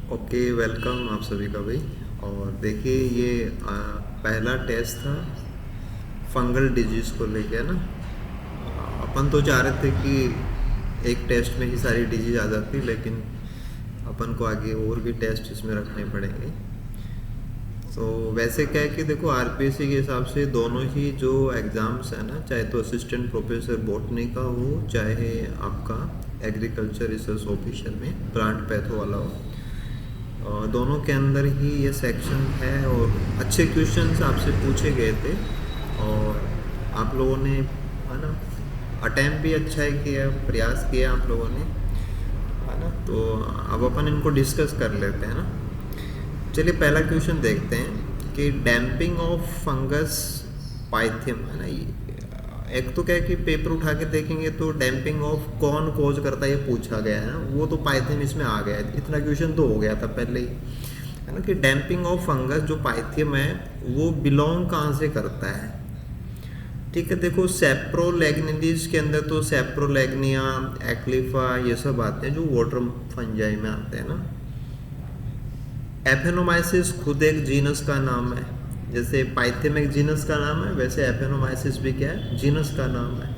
Okay, welcome आप सभी का भाई। और देखिए ये पहला टेस्ट था फंगल डिजीज़ को लेके, है ना। अपन तो चाह रहे थे कि एक टेस्ट में ही सारी डिजीज आ जाती, लेकिन अपन को आगे और भी टेस्ट इसमें रखने पड़ेंगे। तो वैसे क्या है कि देखो, आरपीएससी के हिसाब से दोनों ही जो एग्ज़ाम्स है ना, चाहे तो असिस्टेंट प्रोफेसर बॉटनी का हो, चाहे आपका एग्रीकल्चर रिसर्च ऑफिसर में प्लांट पैथो वाला हो, दोनों के अंदर ही ये सेक्शन है। और अच्छे क्वेश्चंस आपसे पूछे गए थे, और आप लोगों ने, है ना, अटैम्प्ट भी अच्छा ही किया, प्रयास किया आप लोगों ने, है ना। तो अब अपन इनको डिस्कस कर लेते हैं ना। चलिए पहला क्वेश्चन देखते हैं कि डैम्पिंग ऑफ फंगस पाइथियम, है ना। ये एक तो क्या है कि पेपर उठा के देखेंगे तो डैम्पिंग ऑफ कौन कोज करता है ये पूछा गया है ना, वो तो पाइथियम इसमें आ गया है। इतना क्वेश्चन तो हो गया था पहले ही, है ना, कि डैम्पिंग ऑफ फंगस जो पाइथियम है वो बिलोंग कहाँ से करता है। ठीक है, देखो सेप्रोलैग्निडीज के अंदर तो सेप्रोलैग्निया, एक्लिफा, ये सब आते हैं जो वाटर फंजाई में आते हैं ना। एफेनोमाइसिस खुद एक जीनस का नाम है, जैसे पाइथियम एक जीनस का नाम है, वैसे एफेनोमाइसिस भी क्या है, जीनस का नाम है।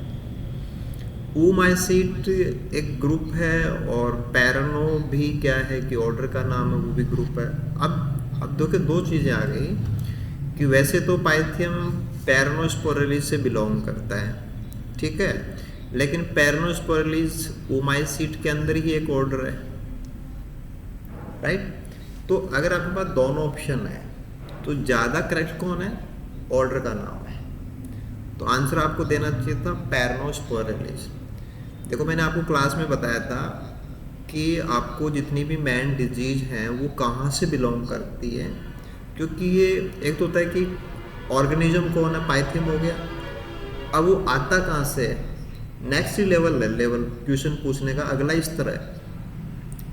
ऊमाइसीट एक ग्रुप है, और पैरानो भी क्या है कि ऑर्डर का नाम है, वो भी ग्रुप है। अब देखो दो चीज़ें आ गई कि वैसे तो पाइथियम पैरानोस्पोरेलिस से बिलोंग करता है, ठीक है, लेकिन पैरानोस्पोरेलिस ऊमाइसीट के अंदर ही एक ऑर्डर है, राइट। तो अगर आपके पास दोनों ऑप्शन है तो ज़्यादा करेक्ट कौन है, ऑर्डर का नाम है। तो आंसर आपको देना चाहिए था पैरानोस्पोरेलिस। देखो मैंने आपको क्लास में बताया था कि आपको जितनी भी मैन डिजीज हैं वो कहाँ से बिलोंग करती है, क्योंकि ये एक तो होता है कि ऑर्गेनिज्म कौन है, पाइथियम हो गया। अब वो आता कहाँ से है, नेक्स्ट लेवल है, लेवल क्वेश्चन पूछने का अगला इस तरह है,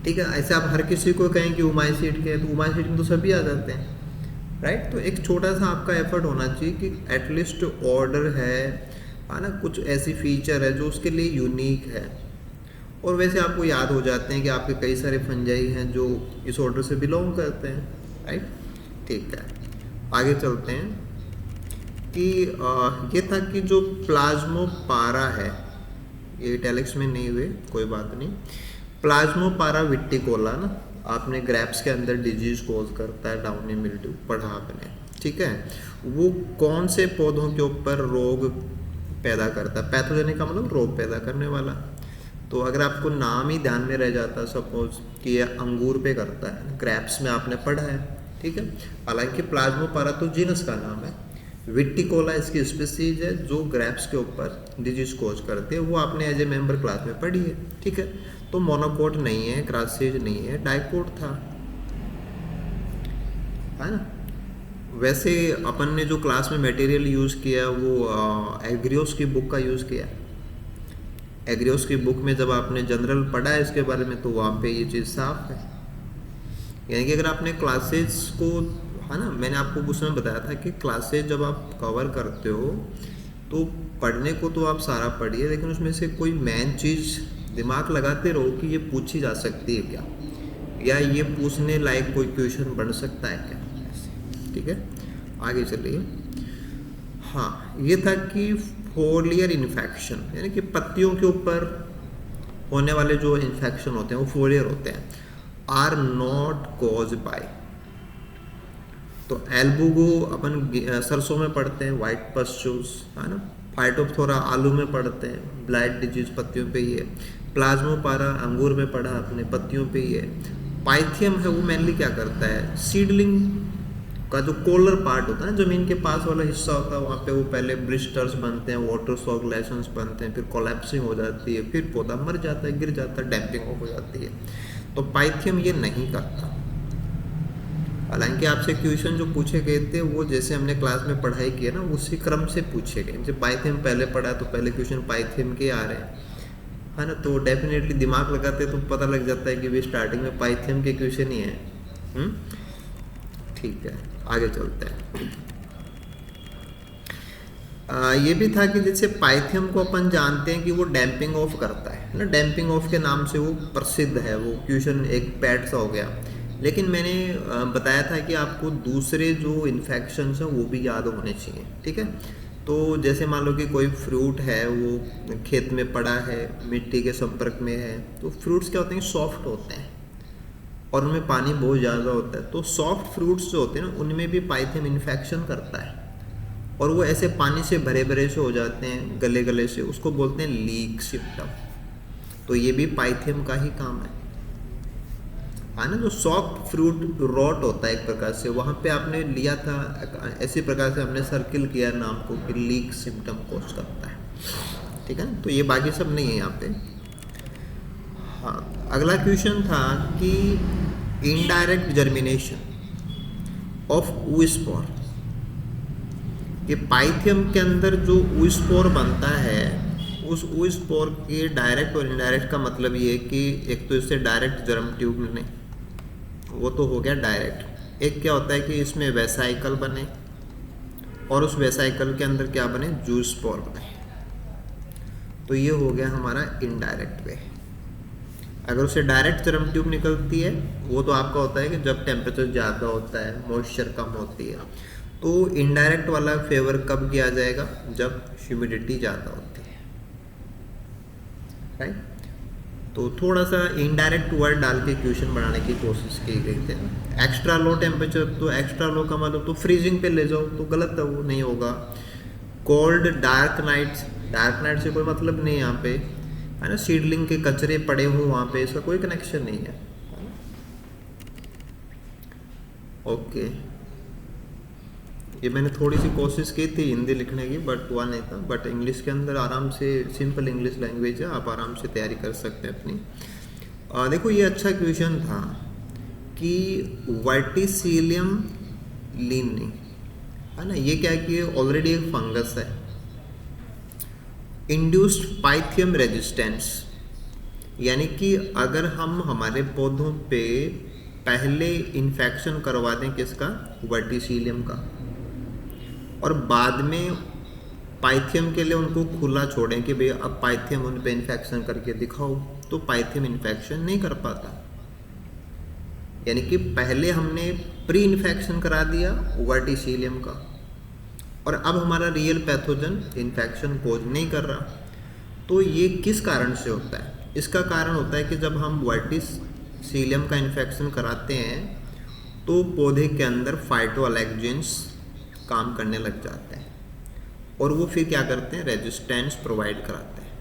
ठीक है। ऐसे आप हर किसी को कहें कि उमाइसीट के, तो उमाइसीट में तो सभी आ जाते हैं, राइट। तो एक छोटा सा आपका एफर्ट होना चाहिए कि एटलीस्ट ऑर्डर है ना, कुछ ऐसी फीचर है जो उसके लिए यूनिक है। और वैसे आपको याद हो जाते हैं कि आपके कई सारे फंजाई हैं जो इस ऑर्डर से बिलोंग करते हैं, राइट। ठीक है, आगे चलते हैं कि ये था कि जो प्लाज्मोपारा है, ये इटैलिक्स में नहीं हुए, कोई बात नहीं। प्लाज्मोपारा विट्टिकोला ना, आपने ग्रेप्स के अंदर डिजीज कोज करता है, डाउनी मिल्ड्यू पढ़ा आपने, ठीक है। वो कौन से पौधों के ऊपर रोग पैदा करता है, पैथोजेनिक का मतलब रोग पैदा करने वाला। तो अगर आपको नाम ही ध्यान में रह जाता, सपोज कि ये अंगूर पे करता है, ग्रेप्स में आपने पढ़ा है, ठीक है। हालांकि प्लाज्मोपारा तो जीनस का नाम है, विट्टिकोला इसकी स्पीसीज है जो ग्रेप्स के ऊपर डिजीज कोज करती है, वो आपने एज ए मेंबर क्लास में पढ़ी है, ठीक है। तो मोनोकोट नहीं है, क्रासेज नहीं है, डाइकोट था, है ना। वैसे अपन ने जो क्लास में मटेरियल यूज़ किया वो एग्रियोस की बुक का यूज़ किया। एग्रियोस की बुक में जब आपने जनरल पढ़ा है इसके बारे में तो वहाँ पे ये चीज़ साफ है। यानी कि अगर आपने क्लासेस को, है ना, मैंने आपको उसमें बताया था कि क्लासेस जब आप कवर करते हो तो पढ़ने को तो आप सारा पढ़िए, लेकिन उसमें से कोई मेन चीज़ दिमाग लगाते रहो कि ये पूछी जा सकती है क्या, या ये पूछने लायक कोई क्वेश्चन बन सकता है क्या, ठीक है। आगे चलिए। हाँ, ये था कि फोलियर इन्फेक्शन, यानी कि पत्तियों के ऊपर होने वाले जो इन्फेक्शन होते हैं वो फोलियर होते हैं, आर नॉट कॉज बाय। तो एल्बुगो अपन सरसों में पढ़ते हैं, वाइट पस्चूस, है ना। फाइटोप्थोरा आलू में पढ़ते हैं, ब्लाइट डिजीज पत्तियों पे ही है। प्लाज्मोपारा अंगूर में पढ़ा अपने, पत्तियों पे ही है। पाइथियम है वो मेनली क्या करता है, सीडलिंग का जो कोलर पार्ट होता है ना, जमीन के पास वाला हिस्सा होता है, वहाँ पे वो पहले ब्लिस्टर्स बनते हैं, वाटर सॉग लेशंस बनते हैं, फिर कोलैप्सिंग हो जाती है, फिर पौधा मर जाता है, गिर जाता है, डैम्पिंग ऑफ हो जाती है। तो पाइथियम ये नहीं करता। हालांकि आपसे क्वेश्चन जो पूछे गए थे वो जैसे हमने क्लास में पढ़ाई की है ना, उसी क्रम से पूछे गए। जब पाइथियम पहले पढ़ा तो पहले क्वेश्चन पाइथियम के आ रहे हैं, है ना। तो डेफिनेटली दिमाग लगाते तो पता लग जाता है कि भी स्टार्टिंग में पाइथियम के क्वेश्चन ही है। ठीक है, आगे चलते हैं। ये भी था कि जैसे पाइथियम को अपन जानते हैं कि वो डैम्पिंग ऑफ करता है ना, डैम्पिंग ऑफ के नाम से वो प्रसिद्ध है। वो क्वेश्चन एक पैट सा हो गया लेकिन मैंने बताया था कि आपको दूसरे जो इन्फेक्शंस हैं वो भी याद होने चाहिए, ठीक है। तो जैसे मान लो कि कोई फ्रूट है, वो खेत में पड़ा है, मिट्टी के संपर्क में है, तो फ्रूट्स क्या होते हैं, सॉफ्ट होते हैं और उनमें पानी बहुत ज़्यादा होता है। तो सॉफ्ट फ्रूट्स जो होते हैं ना, उनमें भी पाइथेम इन्फेक्शन करता है और वो ऐसे पानी से भरे भरे से हो जाते हैं, गले गले से, उसको बोलते हैं लीक सिम्टम। तो ये भी पाइथेम का ही काम है ना। जो सॉफ्ट फ्रूट रॉट होता है एक प्रकार से, वहाँ पे आपने लिया था, ऐसी प्रकार से हमने सर्किल किया नाम को कि लीक सिम्टम कोज करता है, ठीक है। तो ये बाकी सब नहीं है यहाँ पे। हाँ, अगला क्वेश्चन था कि इनडायरेक्ट जर्मिनेशन ऑफ ऊस्पोर, कि पाइथियम के अंदर जो ऊस्पोर बनता है, उस ऊस्पोर के डायरेक्ट और इनडायरेक्ट का मतलब ये है कि एक तो इससे डायरेक्ट जर्म ट्यूब मिलने, वो तो हो गया डायरेक्ट। एक क्या होता है कि इसमें वेसाइकल बने और उस वेसाइकल के अंदर क्या बने, जूस्पोर बने। तो ये हो गया हमारा इनडायरेक्ट वे। अगर उसे डायरेक्ट जर्म ट्यूब निकलती है, वो तो आपका होता है कि जब टेम्परेचर ज़्यादा होता है, मॉइस्चर कम होती है। तो इनडायरेक्ट वाला फेवर कब किया जाएगा, जब ह्यूमिडिटी ज़्यादा होती है, राइट। तो थोड़ा सा इनडायरेक्ट वर्ड डाल के क्वेश्चन बनाने की कोशिश की गई थी। एक्स्ट्रा लो टेम्परेचर, तो एक्स्ट्रा लो का मतलब तो फ्रीजिंग पे ले जाओ, तो गलत है, वो नहीं होगा। Cold dark nights, dark night से कोई मतलब नहीं यहाँ पे, है ना। सीडलिंग के कचरे पड़े हों वहाँ पे, इसका कोई कनेक्शन नहीं है। ओके, ये मैंने थोड़ी सी कोशिश की थी हिंदी लिखने की, बट हुआ नहीं था। बट इंग्लिश के अंदर आराम से, सिंपल इंग्लिश लैंग्वेज है, आप आराम से तैयारी कर सकते हैं अपनी। देखो ये अच्छा क्वेश्चन था कि वर्टिसिलियम लीनी, है ना, ये क्या है कि ऑलरेडी एक फंगस है। इंड्यूस्ड पाइथियम रेजिस्टेंस, यानी कि अगर हम हमारे पौधों पे पहले इन्फेक्शन करवा दें किसका, वर्टिसिलियम का, और बाद में पाइथियम के लिए उनको खुला छोड़ें कि भैया अब पाइथियम उन पे इन्फेक्शन करके दिखाओ, तो पाइथियम इन्फेक्शन नहीं कर पाता। यानी कि पहले हमने प्री इन्फेक्शन करा दिया वर्टिसिलियम का, और अब हमारा रियल पैथोजन इन्फेक्शन कोज नहीं कर रहा। तो ये किस कारण से होता है, इसका कारण होता है कि जब हम वर्टिसिलियम का इन्फेक्शन कराते हैं तो पौधे के अंदर फाइटोअलैक्जेंस काम करने लग जाते हैं और वो फिर क्या करते हैं, रेजिस्टेंस प्रोवाइड कराते हैं।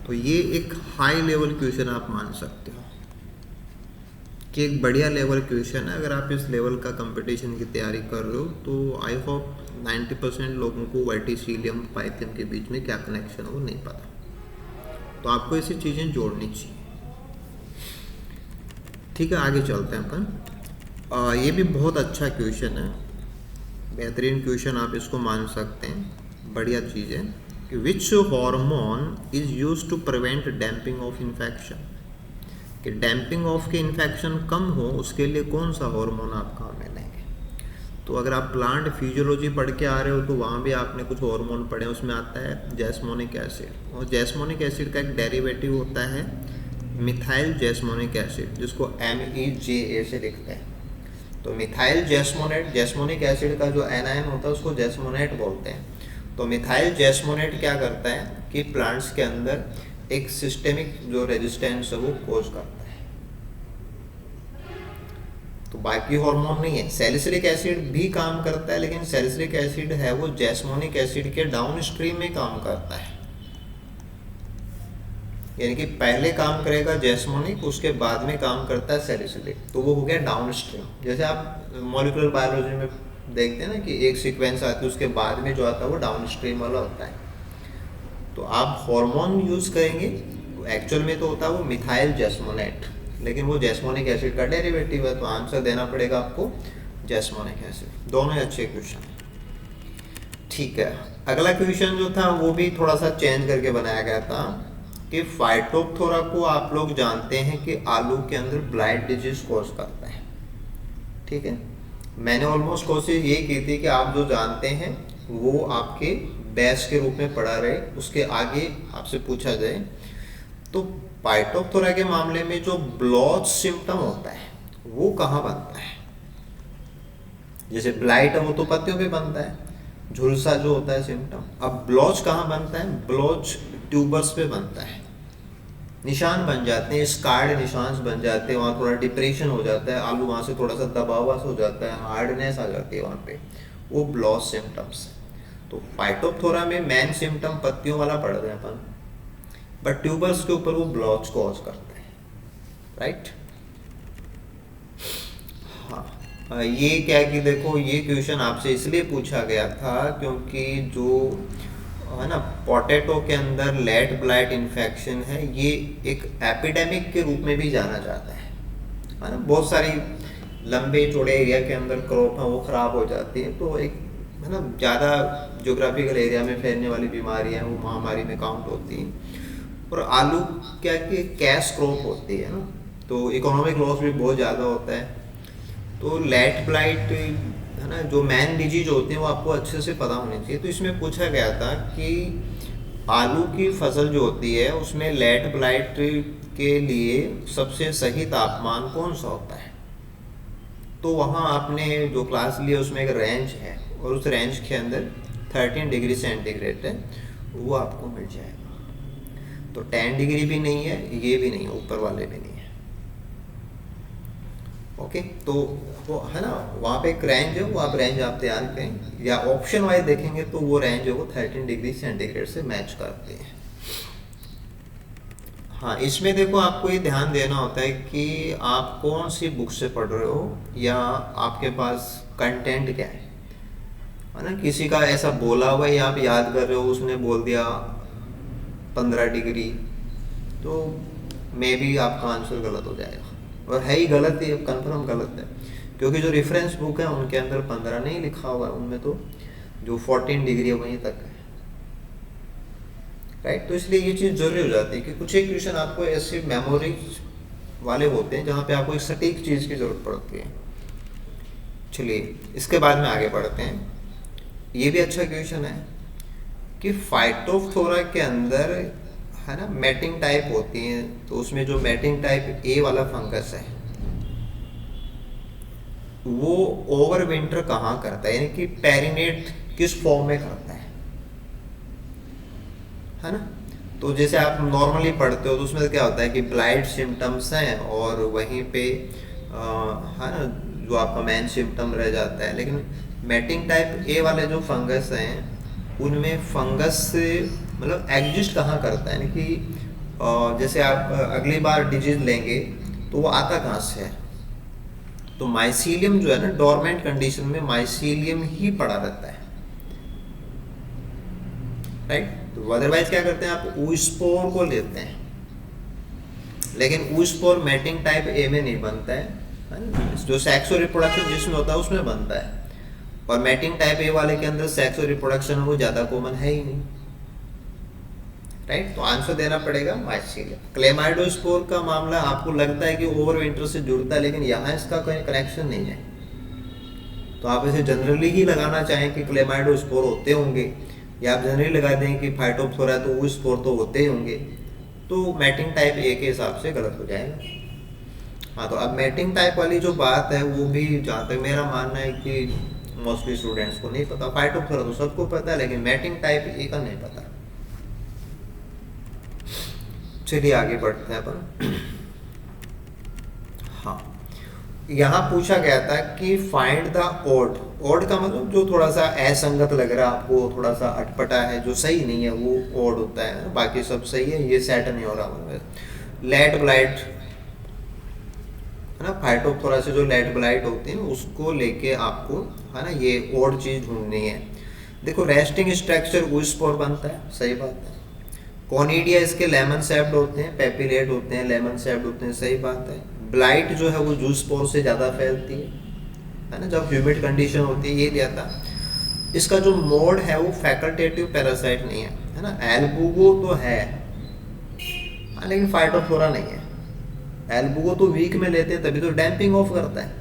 तो ये एक हाई लेवल क्वेश्चन आप मान सकते हो कि एक बढ़िया लेवल क्वेश्चन है। अगर आप इस लेवल का कंपटीशन की तैयारी कर रहे हो तो आई होप 90% लोगों को वर्टिसिलियम पाइथियम के बीच में क्या कनेक्शन है वो नहीं पता। तो आपको ऐसी चीज़ें जोड़नी चाहिए, ठीक है। आगे चलते हैं अपन। ये भी बहुत अच्छा क्वेश्चन है, बेहतरीन क्वेश्चन आप इसको मान सकते हैं, बढ़िया चीज़ है कि which hormone is used to prevent damping off infection, कि डैम्पिंग ऑफ के इन्फेक्शन कम हो उसके लिए कौन सा हार्मोन आप काम में लेंगे। तो अगर आप प्लांट फिजियोलॉजी पढ़ के आ रहे हो तो वहाँ भी आपने कुछ हार्मोन पढ़े, उसमें आता है जैस्मोनिक एसिड, और जैस्मोनिक एसिड का एक डेरिवेटिव होता है मिथाइल जैस्मोनिक एसिड, जिसको MEGA से लिखते हैं। तो मिथाइल जैस्मोनेट, जैस्मोनिक एसिड का जो एनायन होता है उसको जैस्मोनेट बोलते हैं। तो मिथाइल जैस्मोनेट क्या करता है कि प्लांट्स के अंदर एक सिस्टेमिक जो रेजिस्टेंस है वो कोज करता है। तो बाकी हार्मोन नहीं है। सैलिसिलिक एसिड भी काम करता है, लेकिन सैलिसिलिक एसिड है वो जैस्मोनिक एसिड के डाउन स्ट्रीम में काम करता है, यानी कि पहले काम करेगा जैस्मोनिक, उसके बाद में काम करता है सैलिसिलिक, तो वो हो गया डाउन स्ट्रीम। जैसे आप मॉलिक्यूलर बायोलॉजी में देखते हैं ना कि एक सीक्वेंस आती है, उसके बाद में जो आता है वो डाउन स्ट्रीम वाला होता है। तो आप हार्मोन यूज़ करेंगे, एक्चुअल में तो होता है वो मिथाइल जैस्मोनेट, लेकिन वो जैस्मोनिक एसिड का डेरिवेटिव है, तो आंसर देना पड़ेगा आपको जैस्मोनिक एसिड। दोनों ही अच्छे क्वेश्चन हैं, ठीक है। अगला क्वेश्चन जो था वो भी थोड़ा सा चेंज करके बनाया गया था कि फाइटोप्थोरा को आप लोग जानते हैं कि आलू के अंदर ब्लाइट डिजीज कॉज करता है, ठीक है। मैंने ऑलमोस्ट कोशिश ये की थी कि आप जो जानते हैं वो आपके बेस के रूप में पढ़ा रहे, उसके आगे आपसे पूछा जाए। तो फाइटोप्थोरा के मामले में जो ब्लॉच सिम्टम होता है वो कहाँ बनता है? जैसे ब्लाइट है वो तो पत्तियों पे बनता है, झुलसा जो होता है सिम्टम। अब ब्लॉच कहाँ बनता है? ब्लॉच ट्यूबर्स पे बनता है, निशान बन जाते हैं, स्कार्ड निशान बन जाते हैं, वहाँ थोड़ा डिप्रेशन हो जाता है, आलू वहाँ से थोड़ा सा दबा हुआ हो जाता है, हार्डनेस आ जाती है वहाँ पे, वो ब्लॉच सिम्टम्स। तो फाइटोप्थोरा में मेन सिम्टम पत्तियों वाला पड़ रहे हैं अपन, बट ट्यूबर्स के ऊपर वो ब्लॉच कॉज करते हैं, राइट। हाँ, ये क्या है कि देखो ये क्वेश्चन आपसे इसलिए पूछा गया था क्योंकि जो है ना पोटैटो के अंदर लेट ब्लाइट इन्फेक्शन है, ये एक एपिडेमिक के रूप में भी जाना जाता है ना। बहुत सारी लंबे चौड़े एरिया के अंदर क्रॉप है वो ख़राब हो जाती है, तो एक है ना ज़्यादा जोग्राफिकल एरिया में फैलने वाली बीमारियाँ वो महामारी में काउंट होती हैं। और आलू क्या कि कैश क्रॉप होती है ना, तो इकोनॉमिक लॉस भी बहुत ज़्यादा होता है। तो लेट ब्लाइट है ना, जो मैन डिजीज होती है वो आपको अच्छे से पता होनी चाहिए। तो इसमें पूछा गया था कि आलू की फसल जो होती है उसमें लेट ब्लाइट के लिए सबसे सही तापमान कौन सा होता है? तो वहाँ आपने जो क्लास लिया उसमें एक रेंज है और उस रेंज के अंदर 13 डिग्री सेंटीग्रेड है, वो आपको मिल जाएगा। तो 10 डिग्री भी नहीं है, ये भी नहीं है, ऊपर वाले भी नहीं है। ओके, तो वो है ना वहाँ पे एक रेंज है, वो आप रेंज आप तैयार करें या ऑप्शन वाइज देखेंगे तो वो रेंज है वो 13 डिग्री सेंटीग्रेड से मैच करते हैं। हाँ, इसमें देखो आपको ये ध्यान देना होता है कि आप कौन सी बुक से पढ़ रहे हो या आपके पास कंटेंट क्या है ना। किसी का ऐसा बोला हुआ है आप याद कर रहे हो, उसने बोल दिया 15 डिग्री, तो मे भी आपका आंसर गलत हो जाएगा, और है ही गलत ही, कंफर्म गलत है, क्योंकि जो रेफरेंस बुक है उनके अंदर 15 नहीं लिखा हुआ है, उनमें तो जो 14 डिग्री है वहीं तक है, राइट। तो इसलिए ये चीज़ जरूरी हो जाती है कि कुछ एक क्वेश्चन आपको ऐसे मेमोरी वाले होते हैं जहाँ पे आपको एक सटीक चीज़ की ज़रूरत पड़ती है। चलिए इसके बाद में आगे बढ़ते हैं। ये भी अच्छा क्वेश्चन है कि फाइटोप्थोरा के अंदर है ना मैटिंग टाइप होती है, तो उसमें जो मैटिंग टाइप ए वाला फंगस है वो ओवर विंटर कहाँ करता है, यानी कि पेरिनेट किस फॉर्म में करता है ना। तो जैसे आप नॉर्मली पढ़ते हो तो उसमें क्या होता है कि ब्लाइट सिम्टम्स हैं और वहीं पे है ना जो आपका मेन सिम्टम रह जाता है। लेकिन मैटिंग टाइप ए वाले जो फंगस हैं उनमें फंगस मतलब एग्जिस्ट कहाँ करता है, यानी कि जैसे आप अगली बार डिजीज लेंगे तो वो आता कहाँ से है, तो माइसीलियम जो है ना डोरमेंट कंडीशन में माइसीलियम ही पड़ा रहता है, राइट। तो अदरवाइज क्या करते हैं आप ऊस्पोर को लेते हैं, लेकिन ऊस्पोर मैटिंग टाइप ए में नहीं बनता है, जो सेक्सुअल रिप्रोडक्शन जिसमें होता है उसमें बनता है, और मैटिंग टाइप ए वाले के अंदर सेक्सुअल रिप्रोडक्शन वो ज़्यादा कॉमन है ही नहीं, राइट। तो आंसर देना पड़ेगा माइसीलियम। क्लेमाइडोस्पोर का मामला आपको लगता है कि ओवर विंटर से जुड़ता है, लेकिन यहाँ इसका कोई कनेक्शन नहीं है, तो आप इसे जनरली ही लगाना चाहें कि क्लेमाइडोस्पोर होते होंगे, या आप जनरली लगा दें कि फाइटोप्थोरा तो वो स्पोर तो होते ही होंगे, तो मैटिंग टाइप ए के हिसाब से गलत हो जाएगा। हाँ, तो अब मैटिंग टाइप वाली जो बात है वो भी जहाँ तक मेरा मानना है कि मोस्टली स्टूडेंट्स को नहीं पता। फाइटोप्थोरा तो सबको पता है, लेकिन मैटिंग टाइप ए का नहीं पता। चलिए आगे बढ़ते हैं अपन। हाँ, यहाँ पूछा गया था कि फाइंड द ओड। ओड का मतलब जो थोड़ा सा असंगत लग रहा है आपको, थोड़ा सा अटपटा है, जो सही नहीं है वो ओड होता है, बाकी सब सही है, ये सेट नहीं हो रहा। लेट ब्लाइट है ना, फाइटोप्थोरा से जो लेट ब्लाइट होती है उसको लेके आपको है ना ये ओड चीज़ ढूंढनी है। देखो रेस्टिंग स्ट्रक्चर ऊस्पोर बनता है, सही बात है। कॉनिडिया इसके लेमन सेप्ड होते हैं, पेपिलेट होते हैं, लेमन सेप्ड होते हैं, सही बात है। ब्लाइट जो है वो जूस पोर से ज़्यादा फैलती है ना, जब ह्यूमिड कंडीशन होती है, ये दिया था। इसका जो मोड है वो फैकल्टेटिव पैरासाइट नहीं है ना, एल्बुगो तो है लेकिन फाइटोप्थोरा नहीं है। एल्बुगो तो वीक में लेते हैं तभी तो डैम्पिंग ऑफ करता है,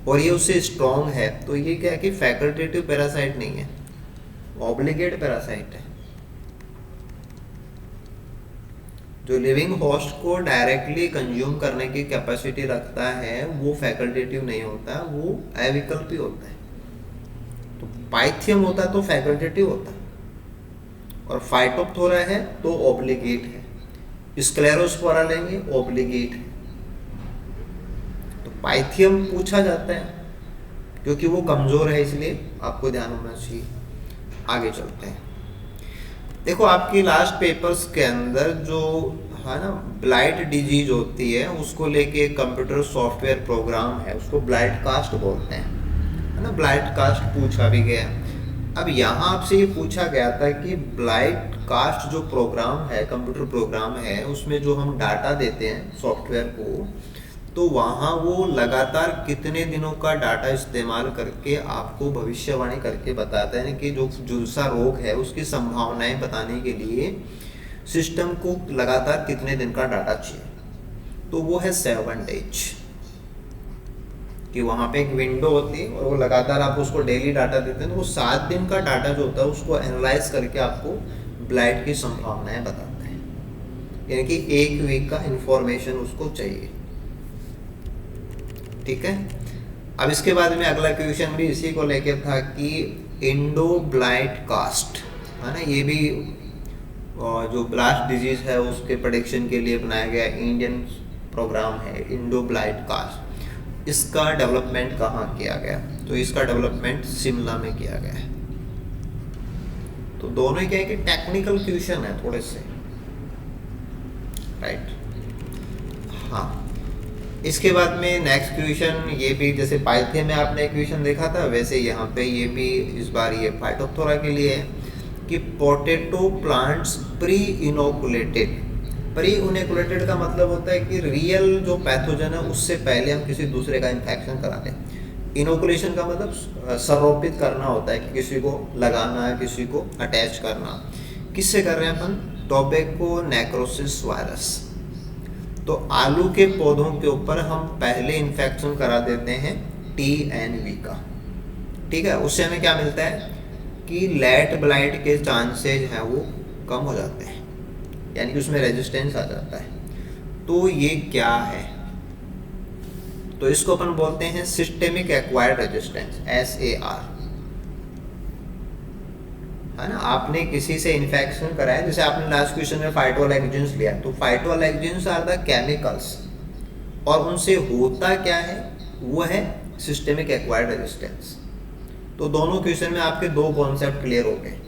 और ये उससे स्ट्रॉन्ग है, तो ये क्या है कि फैकल्टेटिव पैरासाइट नहीं है, ऑब्लिगेट पैरासाइट है। जो लिविंग होस्ट को डायरेक्टली कंज्यूम करने की कैपेसिटी रखता है वो फैकल्टेटिव नहीं होता, वो अविकल्पी होता है। तो पाइथियम होता तो फैकल्टेटिव होता, और फाइटोप्थोरा है तो ऑब्लिगेट है। स्क्लेरोस्पोरा लेंगे ऑब्लिगेट है। तो पाइथियम पूछा जाता है क्योंकि वो कमजोर है, इसलिए आपको ध्यान होना चाहिए। आगे चलते हैं। देखो आपकी लास्ट पेपर्स के अंदर जो है ना ब्लाइट डिजीज होती है उसको लेके कंप्यूटर सॉफ्टवेयर प्रोग्राम है, उसको ब्लाइट कास्ट बोलते हैं, है ना। ब्लाइट कास्ट पूछा भी गया। अब यहाँ आपसे ये पूछा गया था कि ब्लाइट कास्ट जो प्रोग्राम है, कंप्यूटर प्रोग्राम है, उसमें जो हम डाटा देते हैं सॉफ्टवेयर को, तो वहाँ वो लगातार कितने दिनों का डाटा इस्तेमाल करके आपको भविष्यवाणी करके बताता है कि जो झुलसा रोग है उसकी संभावनाएं बताने के लिए सिस्टम को लगातार कितने दिन का डाटा चाहिए। तो वो है 7 days, कि वहाँ पे एक विंडो होती है और वो लगातार आप उसको डेली डाटा देते हैं, तो वो 7 दिन का डाटा जो होता है उसको एनालाइज करके आपको ब्लाइट की संभावनाएं बताता है, यानी कि 1 वीक का इंफॉर्मेशन उसको चाहिए। ठीक है। अब इसके बाद में अगला क्वेश्चन भी इसी को लेके था कि इंडो ब्लाइट कास्ट, है ना, ये भी जो ब्लास्ट डिजीज है उसके प्रेडिक्शन के लिए बनाया गया इंडियन प्रोग्राम है इंडो ब्लाइट कास्ट। इसका डेवलपमेंट कहाँ किया गया? तो इसका डेवलपमेंट शिमला में किया गया है। तो दोनों ही क्या है कि टेक्निकल क्वेश्चन है थोड़े से, राइट। हाँ, इसके बाद में नेक्स्ट क्वेश्चन ये भी जैसे पाइथियम में आपने क्वेश्चन देखा था, वैसे यहाँ पे ये भी इस बार ये फाइटोप्थोरा के लिए है कि potato plants pre inoculated. Pre inoculated का मतलब होता है कि रियल जो पैथोजन है उससे पहले हम किसी दूसरे का इन्फेक्शन करा दें। इनोकुलेशन का मतलब संरोपित करना होता है कि किसी को लगाना है, किसी को अटैच करना। किससे कर रहे हैं अपन? Tobacco necrosis virus. तो आलू के पौधों के ऊपर हम पहले इन्फेक्शन करा देते हैं TNV का। ठीक है, उससे हमें क्या मिलता है कि लेट ब्लाइट के चांसेज हैं वो कम हो जाते हैं, यानी कि उसमें रेजिस्टेंस आ जाता है। तो ये क्या है? तो इसको अपन बोलते हैं सिस्टेमिक एक्वायर्ड रेजिस्टेंस, SAR, है ना। आपने किसी से इन्फेक्शन कराया, जैसे आपने लास्ट क्वेश्चन में फाइटोलैक्जेंस लिया, तो फाइटोलैक्जेंस आर द केमिकल्स, और उनसे होता क्या है? वो है सिस्टेमिक एक्वायर्ड रेजिस्टेंस। तो दोनों क्वेश्चन में आपके 2 कॉन्सेप्ट क्लियर हो गए,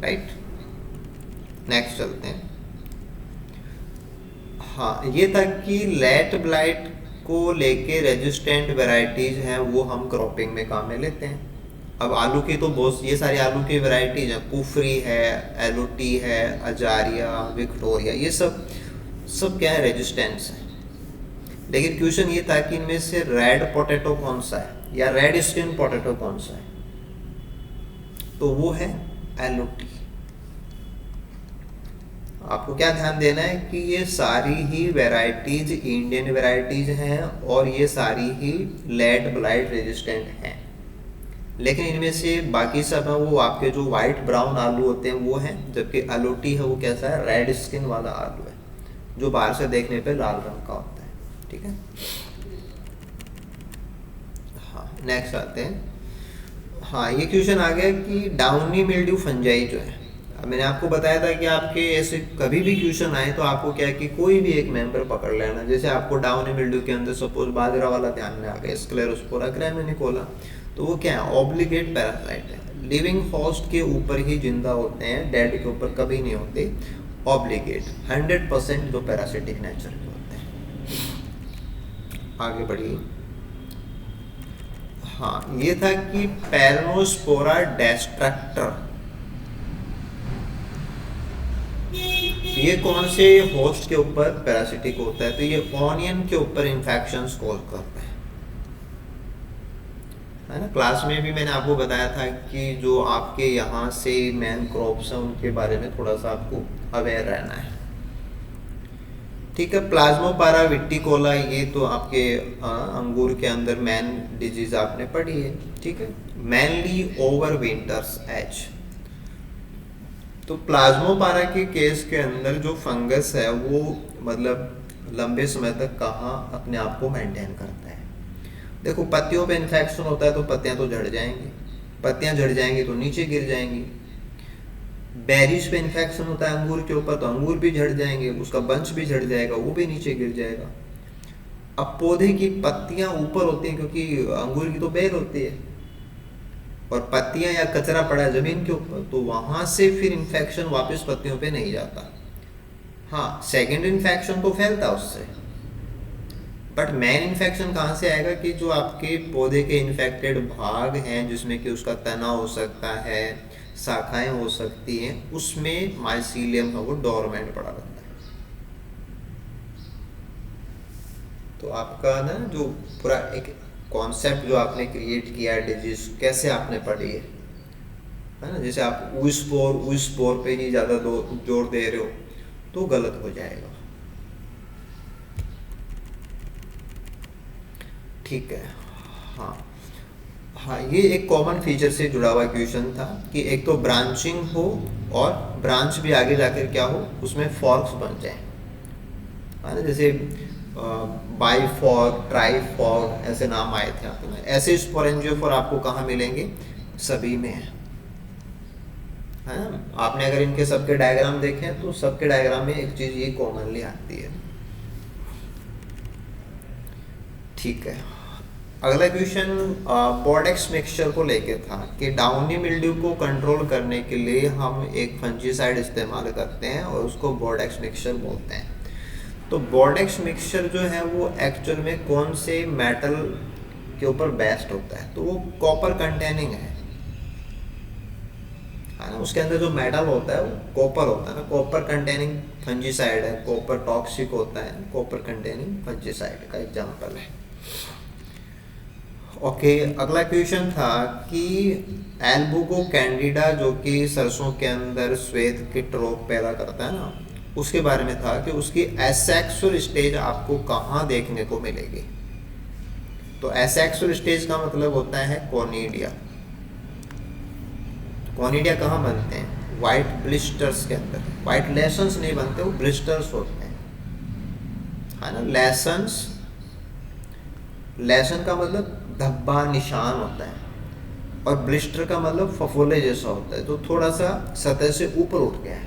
राइट। नेक्स्ट चलते हैं। हाँ, ये था कि लेट ब्लाइट को लेके रेजिस्टेंट वेराइटीज हैं वो हम क्रॉपिंग में काम में लेते हैं। अब आलू की तो बहुत ये सारी आलू की वैरायटीज हैं, कुफरी है, एलोटी है, अजारिया, विक्टोरिया, ये सब क्या है? रेजिस्टेंस है। लेकिन क्वेश्चन ये था कि इनमें से रेड पोटैटो कौन सा है या रेड स्किन पोटैटो कौन सा है? तो वो है एलोटी। आपको क्या ध्यान देना है कि ये सारी ही वैरायटीज इंडियन वैरायटीज हैं और ये सारी ही लेट ब्लाइट रेजिस्टेंट हैं। लेकिन इनमें से बाकी सब है वो आपके जो वाइट ब्राउन आलू होते हैं वो हैं, जबकि एलोटी है वो कैसा है? रेड स्किन वाला आलू है, जो बाहर से देखने पे लाल रंग का होता है। ठीक है। हाँ, नेक्स्ट आते हैं। हाँ, ये क्वेश्चन आ गया कि डाउनी मिल्ड्यू फंजाई जो है, अब मैंने आपको बताया था कि आपके ऐसे कभी भी क्वेश्चन आए तो आपको क्या है कि कोई भी एक मेंबर पकड़ लेना। जैसे आपको डाउनी मिल्ड्यू के अंदर सपोज बाजरा वाला ध्यान में आ गया, स्क्लेरोस्पोरा ग्रामिनिकोला, तो वो क्या है? ऑब्लिगेट पैरासाइट है, लिविंग होस्ट के ऊपर ही जिंदा होते हैं, डेड के ऊपर कभी नहीं होते। ऑब्लिगेट 100% जो पैरासिटिक नेचर के होते हैं। आगे बढ़िए। हाँ, ये था कि पेरनोस्पोरा डेस्ट्रक्टर, ये कौन से होस्ट के ऊपर पैरासिटिक होता है? तो ये ऑनियन के ऊपर इन्फेक्शंस कॉज करता है ना। क्लास में भी मैंने आपको बताया था कि जो आपके यहाँ से मेन क्रॉप्स हैं उनके बारे में थोड़ा सा आपको अवेयर रहना है। ठीक है। प्लाज्मोपारा विटिकोला, ये तो आपके अंगूर के अंदर मेन डिजीज आपने पढ़ी है। ठीक है। मेनली ओवर विंटर्स एज, तो प्लाज्मोपारा के केस के अंदर जो फंगस है वो मतलब लंबे समय तक कहाँ अपने आप को मेंटेन करता है। देखो पत्तियों पे इन्फेक्शन होता है तो पत्तियां तो झड़ जाएंगी, पत्तियां झड़ जाएंगी तो नीचे गिर जाएंगी। बेरीज पे इन्फेक्शन होता है अंगूर के ऊपर तो अंगूर भी झड़ जाएंगे, उसका बंच भी झड़ जाएगा, वो भी नीचे गिर जाएगा। अब पौधे की पत्तियां ऊपर होती हैं क्योंकि अंगूर की तो बेल होती है, और पत्तियां या कचरा पड़ा है जमीन के ऊपर तो वहां से फिर इन्फेक्शन वापस पत्तियों पे नहीं जाता। हाँ, सेकेंड इन्फेक्शन तो फैलता उससे, बट मेन इन्फेक्शन कहाँ से आएगा कि जो आपके पौधे के इन्फेक्टेड भाग हैं जिसमें कि उसका तना हो सकता है, शाखाएं हो सकती हैं, उसमें माइसीलियम है वो डोरमेंट पड़ा रहता है। तो आपका ना जो पूरा एक कॉन्सेप्ट जो आपने क्रिएट किया है डिजीज कैसे आपने पढ़ी है ना, जैसे आप उस पोर पे ही ज़्यादा जोर दे रहे हो तो गलत हो जाएगा। ठीक है। हाँ हाँ, ये एक कॉमन फीचर से जुड़ा हुआ क्वेश्चन था कि एक तो ब्रांचिंग हो और ब्रांच भी आगे जाकर क्या हो उसमें फॉर्क्स बन जाए, है ना, जैसे बाईफॉर्क, ट्राईफॉर्क ऐसे नाम आए थे आपको। ऐसे स्पोरेंजियोफोर आपको कहाँ मिलेंगे, सभी में है ना। आपने अगर इनके सबके डायग्राम देखे तो सबके डायग्राम में एक चीज ये कॉमनली आती है। ठीक है। अगला क्वेश्चन बोर्डेक्स मिक्सचर को लेके था कि डाउनी मिल्ड्यू को कंट्रोल करने के लिए हम एक फंजीसाइड इस्तेमाल करते हैं और उसको बोर्डेक्स मिक्सचर बोलते हैं। तो बोर्डेक्स मिक्सचर जो है वो एक्चुअल में कौन से मेटल के ऊपर बेस्ड होता है, तो वो कॉपर कंटेनिंग है ना। उसके अंदर जो मेटल होता है वो कॉपर होता है ना, कॉपर कंटेनिंग फंजीसाइड है, कॉपर टॉक्सिक होता है, कॉपर कंटेनिंग फंजीसाइड का एग्जांपल है। ओके, अगला क्वेश्चन था कि एल्बुगो कैंडिडा जो कि सरसों के अंदर श्वेत कीट रोग पैदा करता है ना, उसके बारे में था कि उसकी एसेक्सुअल स्टेज आपको कहाँ देखने को मिलेगी। तो एसेक्सुअल स्टेज का मतलब होता है कोनिडिया। कोनिडिया कहाँ बनते हैं, वाइट ब्लिस्टर्स के अंदर। वाइट लेसन्स नहीं बनते, वो ब्लिस्टर्स होते हैं, है ना। लेसन का मतलब धब्बा निशान होता है, और ब्लिस्टर का मतलब फफोले जैसा होता है, तो थोड़ा सा सतह से ऊपर उठ गया है।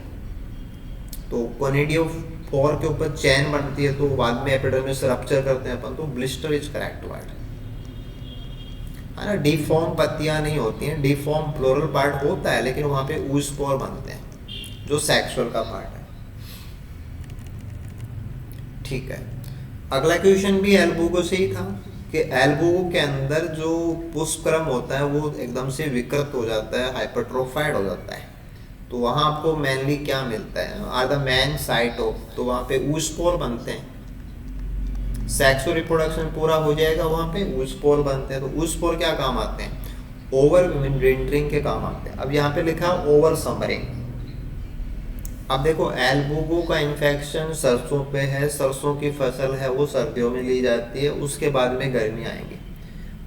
तो कोनिडियो फोर के ऊपर चैन बनती है तो बाद में एपिडर्मिस रप्चर करते हैं अपन, तो ब्लिस्टर इज करेक्ट वर्ड, है ना। डिफॉर्म पत्तियां नहीं होती हैं, डिफॉर्म फ्लोरल पार्ट होता है लेकिन वहां पे ऊस्पोर बनते हैं जो सेक्सुअल का पार्ट है। ठीक है। अगला क्वेश्चन भी एल्बुगो से ही था कि एल्बुगो के अंदर जो पुष्पक्रम होता है वो एकदम से विकृत हो जाता है, हाइपरट्रोफाइड हो जाता है। तो वहाँ आपको मेनली क्या मिलता है, are the main site of, तो वहाँ पे ऊस्पोर बनते हैं। सेक्सुअल रिप्रोडक्शन पूरा हो जाएगा, वहाँ पे ऊस्पोर बनते हैं। तो ऊस्पोर क्या काम आते हैं, ओवर विंटरिंग के काम आते हैं। अब यहाँ पे लिखा ओवर समरिंग। अब देखो एल्बुगो का इन्फेक्शन सरसों पे है, सरसों की फसल है वो सर्दियों में ली जाती है, उसके बाद में गर्मी आएंगी।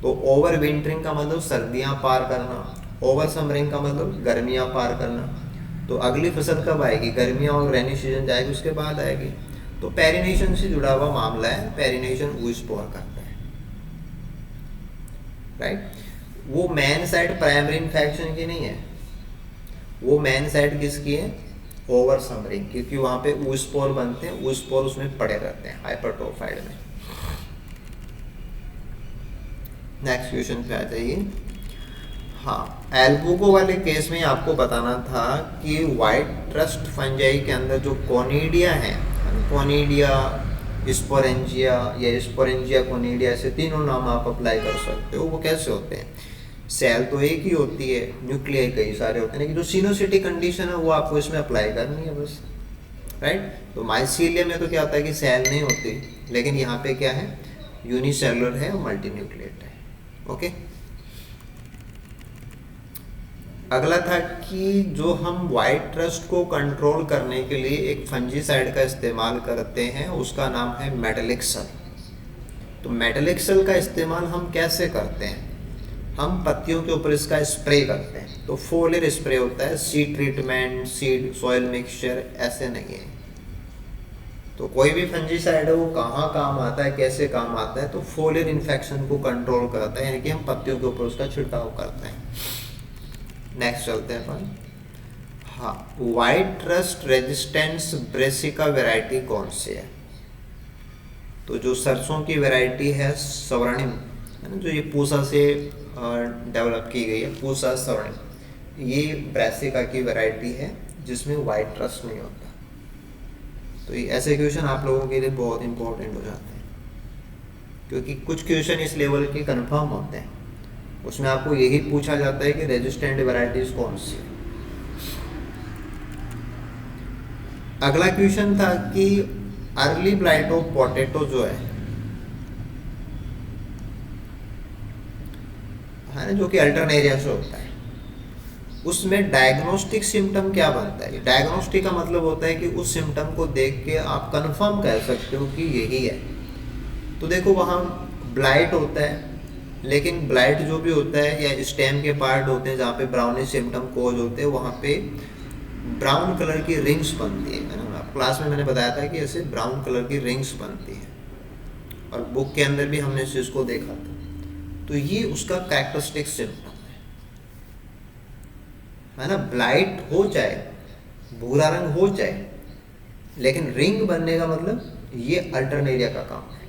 तो ओवर विंटरिंग का मतलब सर्दियाँ पार करना, ओवर समरिंग का मतलब गर्मियाँ पार करना। तो अगली फसल कब आएगी, गर्मियाँ और रेनी सीजन जाएगी उसके बाद आएगी। तो पेरिनेशन से जुड़ा हुआ मामला है, पेरिनेशन ऊस्पोर करता है, राइट। वो मेन साइड प्राइमरी इन्फेक्शन की नहीं है, वो मेन साइड किसकी है, ओवर समरिंग, क्योंकि वहां पे ऊस्पोर बनते हैं, ऊस्पोर उसमें पड़े रहते हैं हाइपरट्रोफाइड में। नेक्स्ट क्वेश्चन पे आ जाइए। हाँ, एल्बुगो वाले केस में आपको बताना था कि व्हाइट रस्ट फंजाई के अंदर जो कोनिडिया है, कोनिडिया, स्पोरेंजिया या स्पोरेंजिया कोनिडिया, ऐसे तीनों नाम आप अप्लाई कर सकते हो। वो कैसे होते हैं, सेल तो एक ही होती है, न्यूक्लियाई कई सारे होते हैं, लेकिन जो सिनोसिटी कंडीशन है वो आपको इसमें अप्लाई करनी है बस, राइट। तो माइसीलियम में तो क्या होता है कि सेल नहीं होती, लेकिन यहाँ पे क्या है, यूनिसेलुलर है और मल्टीन्यूक्लिएट है। ओके। अगला था कि जो हम व्हाइट रस्ट को कंट्रोल करने के लिए एक फंजीसाइड का इस्तेमाल करते हैं उसका नाम है मेटालिक्सल। तो मेटालिक्सल का इस्तेमाल हम कैसे करते हैं, हम पत्तियों के ऊपर इसका स्प्रे करते हैं, तो फोलियर स्प्रे होता है, seed treatment, seed soil mixture ऐसे नहीं है। तो कोई भी फंजीसाइड है वो कहाँ काम आता है, कैसे काम आता है, तो फोलियर इन्फेक्शन को कंट्रोल करता है, यानी कि हम पत्तियों के ऊपर उसका छिड़काव करते हैं। नेक्स्ट चलते हैं अपन। हाँ, white rust resistance Brassica variety कौन सी है? तो जो सरसों की वैरायटी है स्वर्णिम, है ना, जो ये पूसा से डेवलप की गई है, पूसा स्वर्णिम, ये ब्रेसिका की वैरायटी है जिसमें वाइट रस्ट नहीं होता। तो ये ऐसे क्वेश्चन आप लोगों के लिए बहुत इंपॉर्टेंट हो जाते हैं, क्योंकि कुछ क्वेश्चन इस लेवल के कंफर्म होते हैं, उसमें आपको यही पूछा जाता है कि रेजिस्टेंट वैरायटीज कौन सी है। अगला क्वेश्चन था कि अर्ली ब्लाइट ऑफ पोटैटो जो है ना, जो कि अल्टरनेरिया से होता है, उसमें डायग्नोस्टिक सिम्टम क्या बनता है? डायग्नोस्टिक का मतलब होता है कि उस सिम्टम को देख के आप कंफर्म कर सकते हो कि यही है। तो देखो वहाँ ब्लाइट होता है, लेकिन ब्लाइट जो भी होता है या स्टेम के पार्ट होते हैं जहाँ पे ब्राउनिश सिम्टम कोज होते हैं, वहाँ पे ब्राउन कलर की रिंग्स बनती है ना। क्लास में मैंने बताया था कि ऐसे ब्राउन कलर की रिंग्स बनती है, और बुक के अंदर भी हमने इस चीज़ को देखा था। तो ये उसका कैरेक्टरिस्टिक सिम्टम है ना। ब्लाइट हो जाए, भूरा रंग हो जाए, लेकिन रिंग बनने का मतलब ये अल्टरनेरिया का काम है,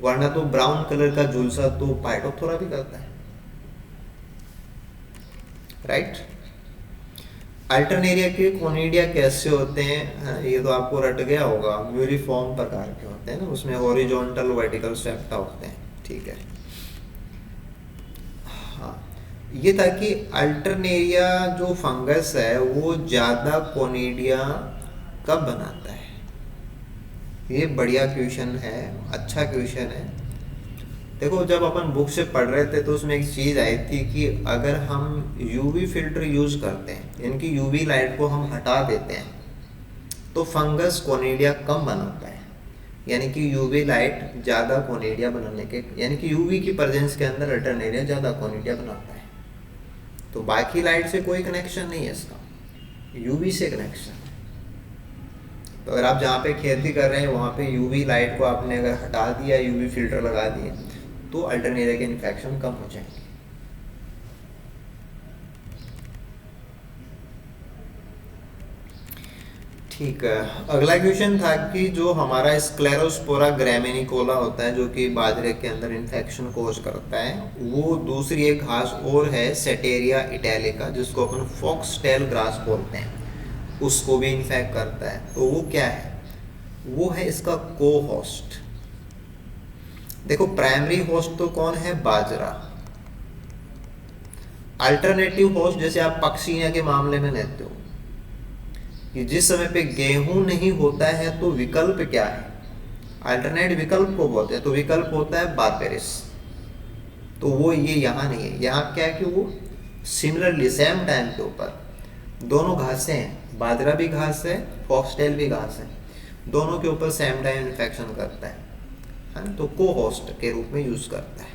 वरना तो ब्राउन कलर का झुलसा तो पाइटोप्थोरा भी करता है, राइट। अल्टरनेरिया के कोनिडिया कैसे होते हैं, ये तो आपको रट गया होगा, म्यूरिफॉर्म प्रकार के होते हैं ना, उसमें हॉरिजॉन्टल वर्टिकल सेप्टा होते हैं, ठीक है। हाँ, ये था कि अल्टरनेरिया जो फंगस है वो ज़्यादा कोनिडिया कब बनाता है। ये बढ़िया क्वेश्चन है, अच्छा क्वेश्चन है। देखो जब अपन बुक से पढ़ रहे थे तो उसमें एक चीज़ आई थी कि अगर हम यूवी फिल्टर यूज़ करते हैं, यानी कि यूवी लाइट को हम हटा देते हैं, तो फंगस कोनिडिया कम बनाता है, यानी कि यूवी लाइट ज़्यादा कोनिडिया बनाने के, यानी कि यूवी की प्रेजेंस के अंदर अल्टरनेरिया ज़्यादा कोनिडिया बनाता है। तो बाकी लाइट से कोई कनेक्शन नहीं है इसका, यूवी से कनेक्शन है। तो अगर आप जहाँ पे खेती कर रहे हैं वहाँ पे यूवी लाइट को आपने अगर हटा दिया, यूवी फिल्टर लगा दिए, तो अल्टरनेरिया के इन्फेक्शन कम हो जाएंगे। ठीक है, अगला क्वेश्चन था कि जो हमारा स्क्लेरोस्पोरा ग्रामिनिकोला होता है, जो कि बाजरे के अंदर इन्फेक्शन कोज करता है, वो दूसरी एक घास और है सेटेरिया इटैलिका, जिसको अपन फॉक्सटेल ग्रास बोलते हैं, उसको भी इन्फेक्ट करता है। तो वो क्या है? वो है इसका को होस्ट। देखो प्राइमरी होस्ट तो कौन है? बाजरा। अल्टरनेटिव होस्ट जैसे आप पक्षियां के मामले में लेते हो कि जिस समय पे गेहूं नहीं होता है तो विकल्प क्या है? अल्टरनेट विकल्प को बोलते हैं, तो विकल्प होता है बारबेरिस। तो वो ये यहाँ नहीं है, यहाँ क्या है कि वो सिमिलरली सेम टाइम के ऊपर दोनों घासें हैं, बाजरा भी घास है, फॉक्सटेल भी घास है, दोनों के ऊपर सेम टाइम इन्फेक्शन करता है ना, तो को होस्ट के रूप में यूज करता है।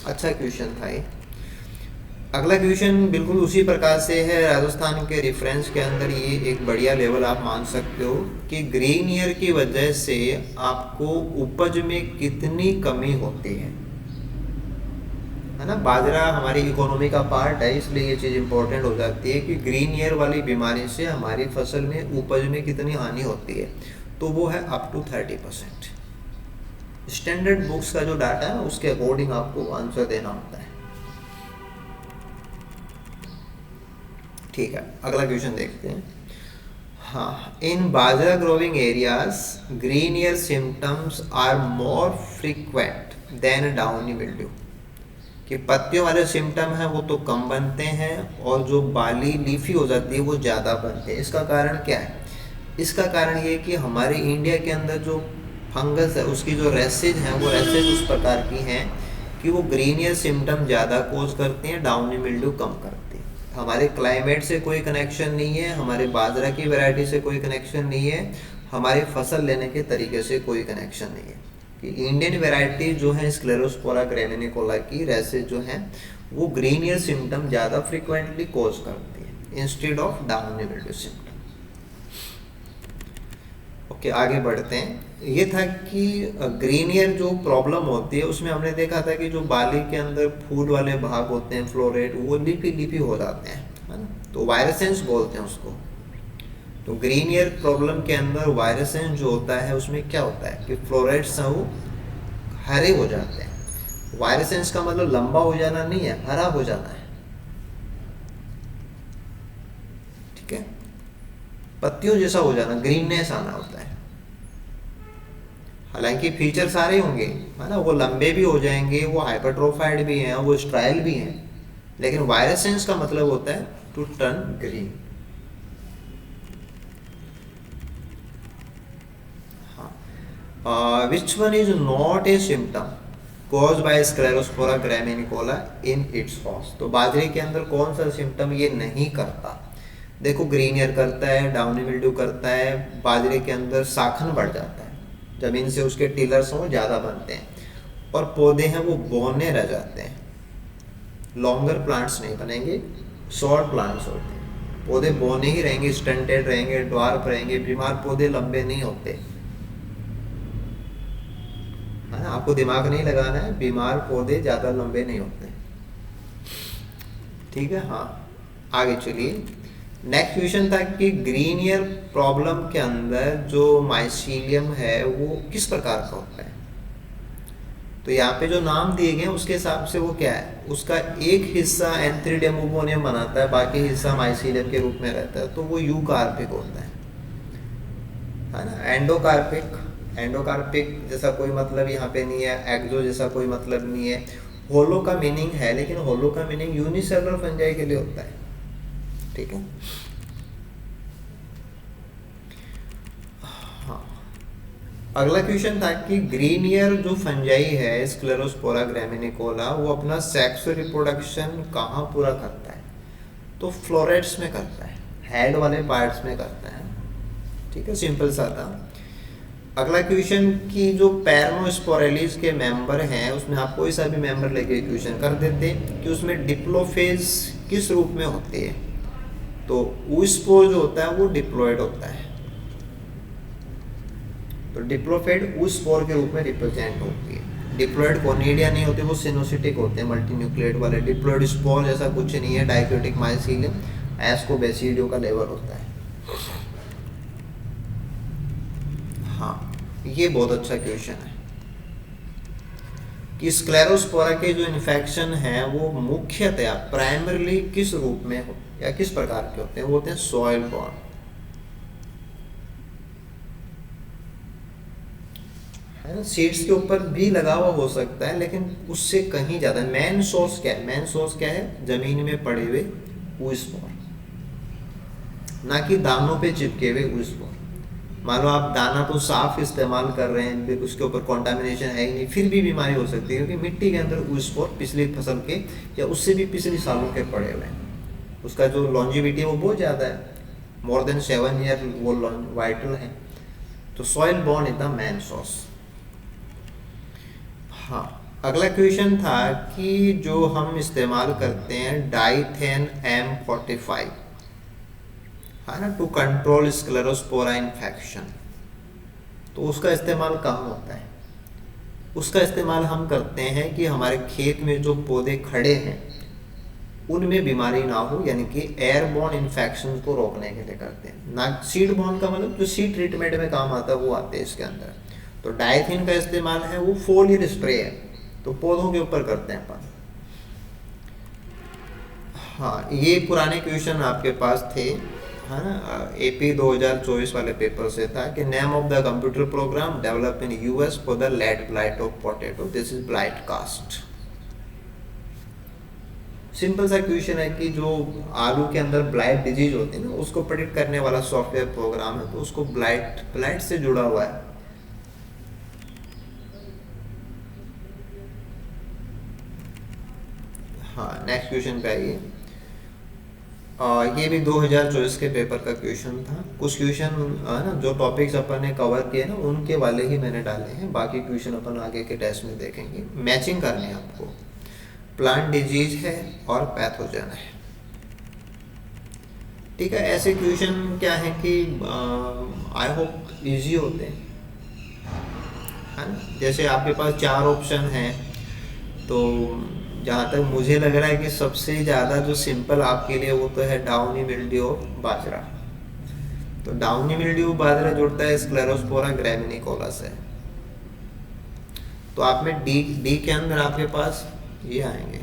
अच्छा क्वेश्चन था ये। अगला क्वेश्चन बिल्कुल उसी प्रकार से है, राजस्थान के रेफरेंस के अंदर ये एक बढ़िया लेवल आप मान सकते हो कि ग्रीन ईयर की वजह से आपको उपज में कितनी कमी होती है ना। बाजरा हमारी इकोनॉमी का पार्ट है, इसलिए ये चीज़ इंपॉर्टेंट हो जाती है कि ग्रीन ईयर वाली बीमारी से हमारी फसल में उपज में कितनी हानि होती है, तो वो है अप टू 30%। स्टैंडर्ड बुक्स का जो डाटा है उसके अकॉर्डिंग आपको आंसर देना होता है। ठीक है, अगला क्वेश्चन देखते हैं। हाँ, in bajra growing areas green ear symptoms are more frequent than downy mildew, कि पत्तियों वाले सिम्टम हैं वो तो कम बनते हैं और जो बाली लीफी हो जाती है वो ज़्यादा बनते हैं। इसका कारण क्या है? इसका कारण ये कि हमारे इंडिया के अंदर जो फंगस है उसकी जो रेसेज हैं वो रेसेज उस प्रकार की हैं कि वो ग्रीन ईयर सिम्टम ज़्यादा कोज करती हैं, डाउनी मिल्ड्यू कम करती हैं। हमारे क्लाइमेट से कोई कनेक्शन नहीं है, हमारे बाजरा की वैरायटी से कोई कनेक्शन नहीं है, हमारी फसल लेने के तरीके से कोई कनेक्शन नहीं है, कि इंडियन वैरायटी जो है स्क्लेरोस्पोरा ग्रेमिनिकोला की रैसेज जो है वो ग्रीन ईयर सिम्टम ज़्यादा फ्रिक्वेंटली कोज करती है instead of downy mildew symptom. Okay, आगे बढ़ते हैं। ये था कि ग्रीन ईयर जो प्रॉब्लम होती है उसमें हमने देखा था कि जो बाली के अंदर फूल वाले भाग होते हैं फ्लोरेट वो लिपी लिपी हो जाते हैं, है ना, तो वायरसेंस बोलते हैं उसको। तो ग्रीन ईयर प्रॉब्लम के अंदर वायरसेंस जो होता है उसमें क्या होता है कि फ्लोरेट्स हैं वो हरे हो जाते हैं। वायरसेंस का मतलब लंबा हो जाना नहीं है, हरा हो जाना है, ठीक है, पत्तियों जैसा हो जाना, ग्रीननेस आना होता है। हालांकि फीचर सारे होंगे, है ना, वो लंबे भी हो जाएंगे, वो हाइपरट्रोफाइड भी हैं, वो स्ट्राइल भी हैं, लेकिन वायरसेंस का मतलब होता है to turn green. Which one is not a symptom caused by Sclerospora graminicola in its host? तो बाजरे के अंदर कौन सा सिम्टम ये नहीं करता? देखो, ग्रीन ईयर करता है, डाउनी मिल्ड्यू करता है, बाजरे के अंदर साखन बढ़ जाता है, जमीन से उसके टिलर्स वो ज़्यादा बनते हैं, और पौधे हैं वो बौने रह जाते हैं, लॉन्गर प्लांट्स नहीं बनेंगे, शॉर्ट प्लांट्स होते हैं, पौधे बौने ही रहेंगे, स्टंटेड रहेंगे, ड्वार्फ रहेंगे, बीमार पौधे लंबे नहीं होते, है ना, आपको दिमाग नहीं लगाना है, बीमार पौधे ज़्यादा लंबे नहीं होते, ठीक है। हाँ, आगे चलिए। नेक्स्ट क्वेश्चन था कि ग्रीन ईयर प्रॉब्लम के अंदर जो माइसीलियम है वो किस प्रकार का होता है। तो यहाँ पे जो नाम दिए गए हैं उसके हिसाब से वो क्या है, उसका एक हिस्सा एंथ्रीडियम बनाता है, बाकी हिस्सा माइसीलियम के रूप में रहता है, तो वो यूकार्पिक होता है ना। एंडोकार्पिक जैसा कोई मतलब यहाँ पे नहीं है, एक्सो जैसा कोई मतलब नहीं है। होलो का मीनिंग है, लेकिन होलो का मीनिंग यूनिसेलुलर फंजाई के लिए होता है, ठीक है। हाँ, अगला क्वेश्चन था कि ग्रीन ईयर जो फंजाई है स्क्लेरोस्पोरा ग्रामिनिकोला वो अपना सेक्स रिप्रोडक्शन कहाँ पूरा करता है, तो फ्लोरेट्स में करता है, हेड वाले पार्ट्स में करता है, ठीक है, सिंपल सा था। अगला क्वेश्चन कि जो पैरनोस्पोरेलिस के मेंबर हैं उसमें आप कोई सा भी मेंबर लेके क्वेश्चन कर देते कि उसमें डिप्लोफेज किस रूप में होती है, तो ऊस्पोर जो होता है वो डिप्लॉयड होता है, तो डिप्लोफेड ऊस्पोर के रूप में रिप्रेजेंट होती है। डिप्लॉयड कोनिडिया नहीं होते, वो सिनोसिटिक होते हैं, मल्टीन्यूक्लिएट वाले। डिप्लॉयड स्पोर जैसा कुछ नहीं है, डाइक्रोटिक माइसीलियम एस्कोबैसिडियो का लेवल होता है। हाँ, ये बहुत अच्छा क्वेश्चन है कि स्क्लेरोस्पोरा के जो इन्फेक्शन है वो मुख्यतया प्राइमरीली किस रूप में हो या किस प्रकार के होते हैं, वो होते हैं सॉइल बॉर्न, है ना। सीड्स के ऊपर भी लगा हुआ हो सकता है, लेकिन उससे कहीं ज़्यादा मेन सोर्स क्या है, मेन सोर्स क्या है, जमीन में पड़े हुए ऊस्पोर, ना कि दानों पे चिपके हुए ऊस्पोर। मान लो आप दाना तो साफ इस्तेमाल कर रहे हैं, उसके ऊपर कॉन्टामिनेशन है ही नहीं, फिर भी बीमारी हो सकती है, क्योंकि मिट्टी के अंदर ऊस्पोर पिछली फसल के या उससे भी पिछली सालों के पड़े हुए हैं, उसका जो लॉन्जिविटी है वो बहुत ज़्यादा है, मोर देन 7 ईयर वो वाइटल है। तो soil born is the main source. हाँ, अगला क्वेश्चन था कि जो हम इस्तेमाल करते हैं डाइथेन M45, है ना, टू कंट्रोल स्क्लेरोस्पोरा इन्फेक्शन, तो उसका इस्तेमाल कहाँ होता है। उसका इस्तेमाल हम करते हैं कि हमारे खेत में जो पौधे खड़े हैं उनमें बीमारी ना हो, यानी कि एयरबॉर्न इन्फेक्शन को रोकने के लिए करते हैं, ना सीड बॉर्न का मतलब जो सीड ट्रीटमेंट में काम आता है वो आते हैं इसके अंदर। तो डाइथिन का इस्तेमाल है वो फोलियर स्प्रे है, तो पौधों के ऊपर करते हैं अपन। हाँ, ये पुराने क्वेश्चन आपके पास थे, है ना, AP 2024 वाले पेपर से था कि name of the computer program develop in US for the late blight of potato, this is blight cast. Simple सा क्वेश्चन है कि जो आलू के अंदर ब्लाइट डिजीज होती है ना उसको प्रेडिक्ट करने वाला सॉफ्टवेयर प्रोग्राम है, तो उसको ब्लाइट से जुड़ा हुआ है। हाँ, नेक्स्ट क्वेश्चन पे आइए। ये भी 2024 के पेपर का क्वेश्चन था। कुछ क्वेश्चन ना जो टॉपिक्स अपन ने कवर किए ना उनके वाले ही मैंने डाले हैं, बाकी क्वेश्चन अपन आगे के टेस्ट में देखेंगे। मैचिंग करनी है आपको, प्लांट डिजीज है और पैथोजन है, ठीक है। ऐसे क्वेश्चन क्या है कि आई होप इजी होते हैं, है ना। जैसे आपके पास 4 ऑप्शन हैं, तो जहाँ तक मुझे लग रहा है कि सबसे ज़्यादा जो सिंपल आपके लिए वो तो है डाउनी मिल्ड्यू ऑफ बाजरा। तो डाउनी मिल्ड्यू ऑफ बाजरा जुड़ता है स्क्लेरोस्पोरा ग्रैमिनिकोला से। तो आप में डी के अंदर आपके पास ये आएंगे,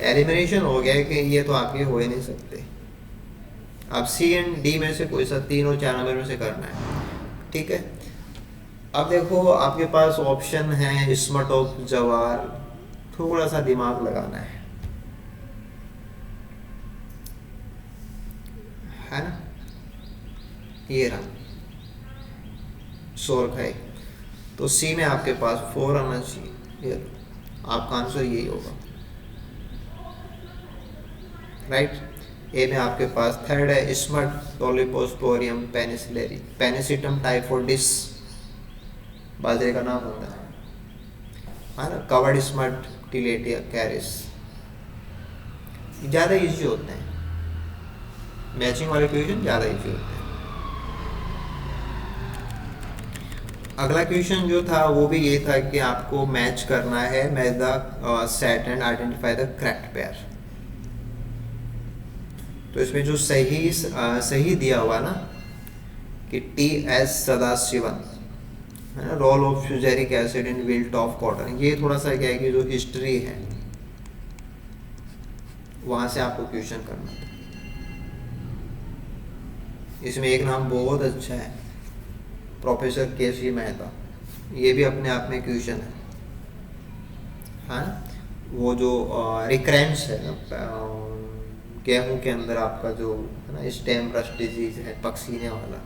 एलिमिनेशन हो गया कि ये तो आपके हो ही नहीं सकते। अब सी एंड डी में से कोई सा 3 और 4 नंबर में से करना है, ठीक है। अब देखो आपके पास ऑप्शन है स्मट ऑफ जवार, थोड़ा सा दिमाग लगाना है ना। ये रहा सोरखाई, तो सी में आपके पास 4 आना चाहिए, आपका आंसर यही होगा, राइट। ए में आपके पास थर्ड है स्मट टोलिपोस्पोरियम पेनिसिलेरी, पेनिसिटम टाइफोइडिस बाजरे का नाम होता है ना। कवर्ड स्मट टिलेटिया कैरिस, ज़्यादा इजी होते हैं, मैचिंग वाले क्वेश्चन ज़्यादा इजी होते हैं। अगला क्वेश्चन जो था वो भी ये था कि आपको मैच करना है, match the set and identify the correct pair. तो इसमें जो सही दिया हुआ ना कि टी एस सदाशिवन है ना, role of fusaric acid in wilt of cotton, ये थोड़ा सा क्या है कि जो हिस्ट्री है वहां से आपको क्वेश्चन करना था। इसमें एक नाम बहुत अच्छा है, प्रोफेसर के.सी. मेहता, ये भी अपने आप में क्वेश्चन है ना। वो जो रिक्रेंस है ना गेहूं के अंदर आपका जो है ना स्टेम रस्ट डिजीज है, पसीने वाला,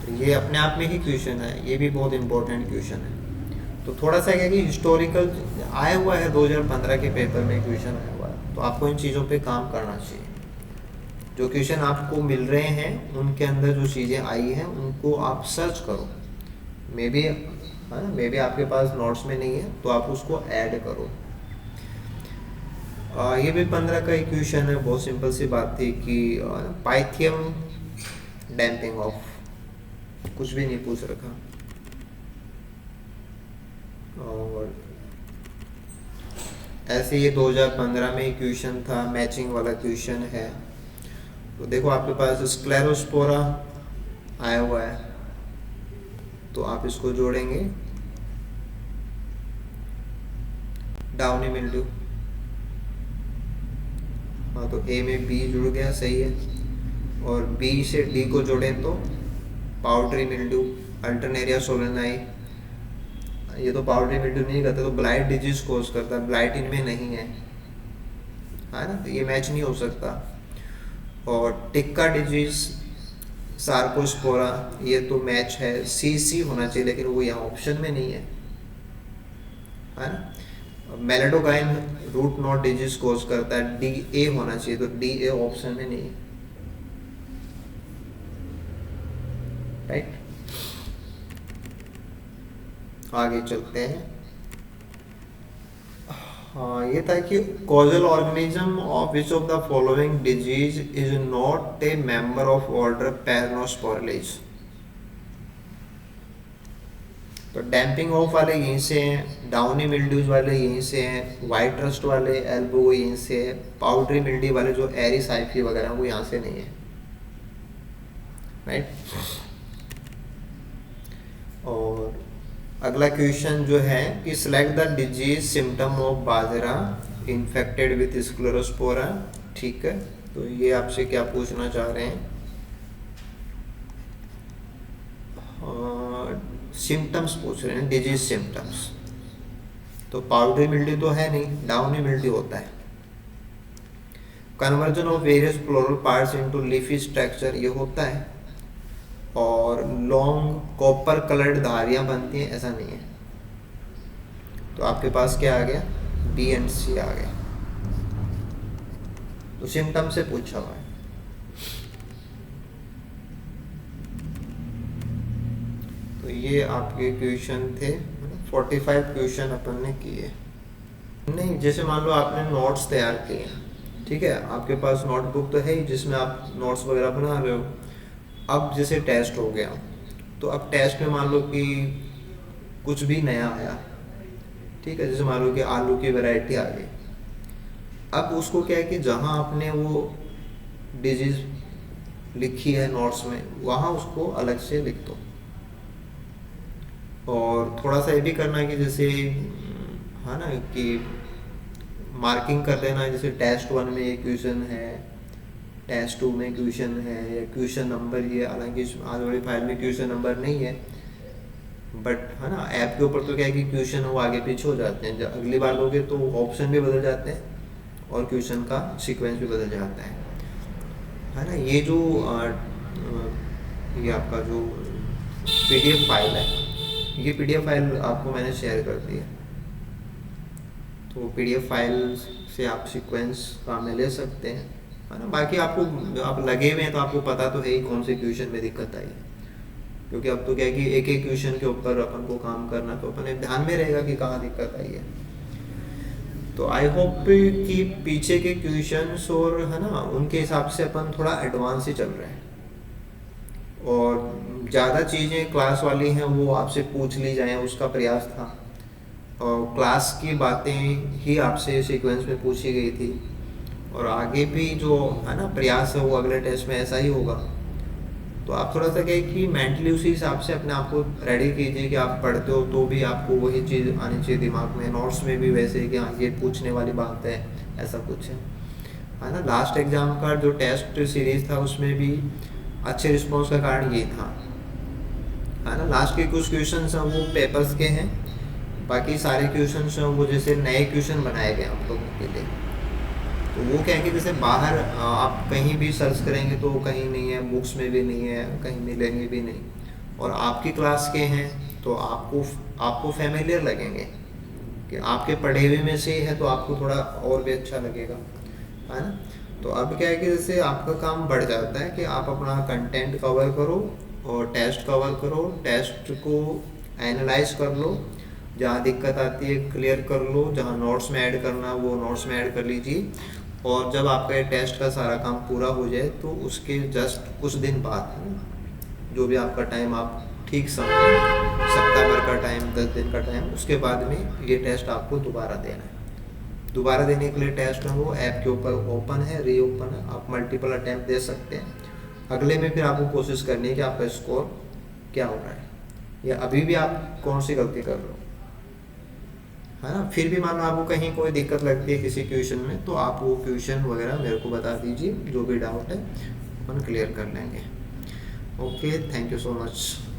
तो ये अपने आप में ही क्वेश्चन है, ये भी बहुत इंपॉर्टेंट क्वेश्चन है। तो थोड़ा सा क्या कि हिस्टोरिकल आया हुआ है, 2015 के पेपर में क्वेश्चन आया हुआ है, तो आपको इन चीज़ों पे काम करना चाहिए। जो क्वेश्चन आपको मिल रहे हैं उनके अंदर जो चीज़ें आई हैं उनको आप सर्च करो, मे बी है ना, मे बी आपके पास नोट्स में नहीं है तो आप उसको ऐड करो। ये भी 15 का एक क्वेश्चन है, बहुत सिंपल सी बात थी कि पाइथियम डैम्पिंग ऑफ, कुछ भी नहीं पूछ रखा। और ऐसे ये 2015 में क्वेश्चन था, मैचिंग वाला क्वेश्चन है। तो देखो आपके पास स्क्लेरोस्पोरा आया हुआ है, तो आप इसको जोड़ेंगे डाउनी मिल्ड्यू, हाँ तो ए में बी जुड़ गया, सही है। और बी से डी को जोड़ें तो पाउडरी मिल्ड्यू, अल्टरनेरिया सोलेनाई, ये तो पाउडरी मिल्ड्यू नहीं करता, तो ब्लाइट डिजीज कोज करता है, ब्लाइट इनमें नहीं है ना, तो ये मैच नहीं हो सकता। और टिक्का डिजीज सार्कोस्पोरा, ये तो मैच है, सी होना चाहिए, लेकिन वो यहाँ ऑप्शन में नहीं है ना। मेलेडोगाइन रूट नॉट डिजीज कोज करता है, डी होना चाहिए, तो डी ऑप्शन में नहीं है, राइट। आगे चलते हैं। हाँ, ये था कि causal organism of which of the following disease is not a member of order Peronosporales. तो डैम्पिंग ऑफ वाले यहीं से हैं, डाउनी मिल्ड्यूज वाले यहीं से हैं, वाइट रस्ट वाले एल्बो यहीं से है, पाउडरी मिल्ड्यू वाले जो एरिसाइफी वगैरह वो यहाँ से नहीं है, राइट। और अगला क्वेश्चन जो है कि select the disease symptom of bajra infected with Sclerospora, ठीक है। तो ये आपसे क्या पूछना चाह रहे हैं, सिम्टम्स पूछ रहे हैं, डिजीज सिम्टम्स। तो पाउडरी मिल्ड्यू तो है नहीं, डाउनी मिल्ड्यू होता है। Conversion of various floral parts into leafy structure, ये होता है। और लॉन्ग कॉपर कलर्ड धारियाँ बनती हैं, ऐसा नहीं है। तो आपके पास क्या आ गया, बी एंड सी आ गया। तो सिम्टम से पूछा हुआ है। तो ये आपके क्वेश्चन थे, 45 क्वेश्चन अपन ने किए। नहीं, जैसे मान लो आपने नोट्स तैयार किए, ठीक है, आपके पास नोटबुक तो है ही जिसमें आप नोट्स वगैरह बना रहे हो। अब जैसे टेस्ट हो गया, तो अब टेस्ट में मान लो कि कुछ भी नया आया, ठीक है, जैसे मान लो कि आलू की वैरायटी आ गई। अब उसको क्या है कि जहाँ आपने वो डिजीज लिखी है नोट्स में, वहाँ उसको अलग से लिख दो। और थोड़ा सा ये भी करना है कि जैसे है ना कि मार्किंग कर देना, जैसे टेस्ट 1 में ये क्वेश्चन है, टेस्ट 2 में क्वेश्चन है, या क्वेश्चन नंबर ये, हालांकि आज वाली फाइल में क्वेश्चन नंबर नहीं है, बट है ना ऐप के ऊपर तो क्या है कि क्वेश्चन वो आगे पीछे हो जाते हैं। जब अगली बार लोगे तो ऑप्शन भी बदल जाते हैं और क्वेश्चन का सीक्वेंस भी बदल जाता है ना। ये जो ये आपका जो PDF फाइल है, ये PDF फाइल आपको मैंने शेयर कर दी है। तो PDF फाइल से आप सीक्वेंस का में ले सकते हैं, है ना। बाकी आपको आप लगे हुए हैं तो आपको पता तो है ही कौन से क्वेश्चन में दिक्कत आई है, क्योंकि अब तो क्या है कि एक एक क्वेश्चन के ऊपर अपन को काम करना, तो अपन ध्यान में रहेगा कि कहाँ दिक्कत आई है। तो आई होप कि पीछे के क्वेश्चंस और है ना उनके हिसाब से अपन थोड़ा एडवांस ही चल रहे हैं, और ज़्यादा चीज़ें क्लास वाली हैं वो आपसे पूछ ली जाएँ उसका प्रयास था, और क्लास की बातें ही आपसे सीक्वेंस में पूछी गई थी, और आगे भी जो है ना प्रयास है वो अगले टेस्ट में ऐसा ही होगा। तो आप थोड़ा सा क्या है कि मेंटली उसी हिसाब से अपने आप को रेडी कीजिए कि आप पढ़ते हो तो भी आपको वही चीज़ आनी चाहिए दिमाग में, नोट्स में भी वैसे कि हाँ ये पूछने वाली बात है, ऐसा कुछ है ना। लास्ट एग्ज़ाम का जो टेस्ट सीरीज़ था उसमें भी अच्छे रिस्पॉन्स का कारण ये था, है ना। लास्ट के कुछ क्वेश्चन हैं वो पेपर्स के हैं, बाकी सारे क्वेश्चन हैं वो जैसे नए क्वेश्चन बनाए गए हम लोगों के लिए। तो वो क्या है कि जैसे बाहर आप कहीं भी सर्च करेंगे तो कहीं नहीं है, बुक्स में भी नहीं है, कहीं मिलेंगे भी नहीं, और आपकी क्लास के हैं तो आपको फैमिलियर लगेंगे कि आपके पढ़े हुए में से है, तो आपको थोड़ा और भी अच्छा लगेगा, है ना। तो अब क्या है कि जैसे आपका काम बढ़ जाता है कि आप अपना कंटेंट कवर करो और टेस्ट कवर करो, टेस्ट को एनालाइज कर लो, जहाँ दिक्कत आती है क्लियर कर लो, जहाँ नोट्स में ऐड करना वो नोट्स में ऐड कर लीजिए, और जब आपका टेस्ट का सारा काम पूरा हो जाए तो उसके जस्ट कुछ दिन बाद, जो भी आपका टाइम आप ठीक समझें, सप्ताह भर का टाइम, 10 दिन का टाइम, उसके बाद में ये टेस्ट आपको दोबारा देना है। दोबारा देने के लिए टेस्ट है वो ऐप के ऊपर ओपन है, रीओपन है, आप मल्टीपल अटैम्प्ट दे सकते हैं। अगले में फिर आपको कोशिश करनी है कि आपका स्कोर क्या हो रहा है, या अभी भी आप कौन सी गलती कर रहे हो, है ना। फिर भी मान लो आपको कहीं कोई दिक्कत लगती है किसी क्वेश्चन में, तो आप वो क्वेश्चन वगैरह मेरे को बता दीजिए, जो भी डाउट है अपन क्लियर कर लेंगे। Okay, thank you so much.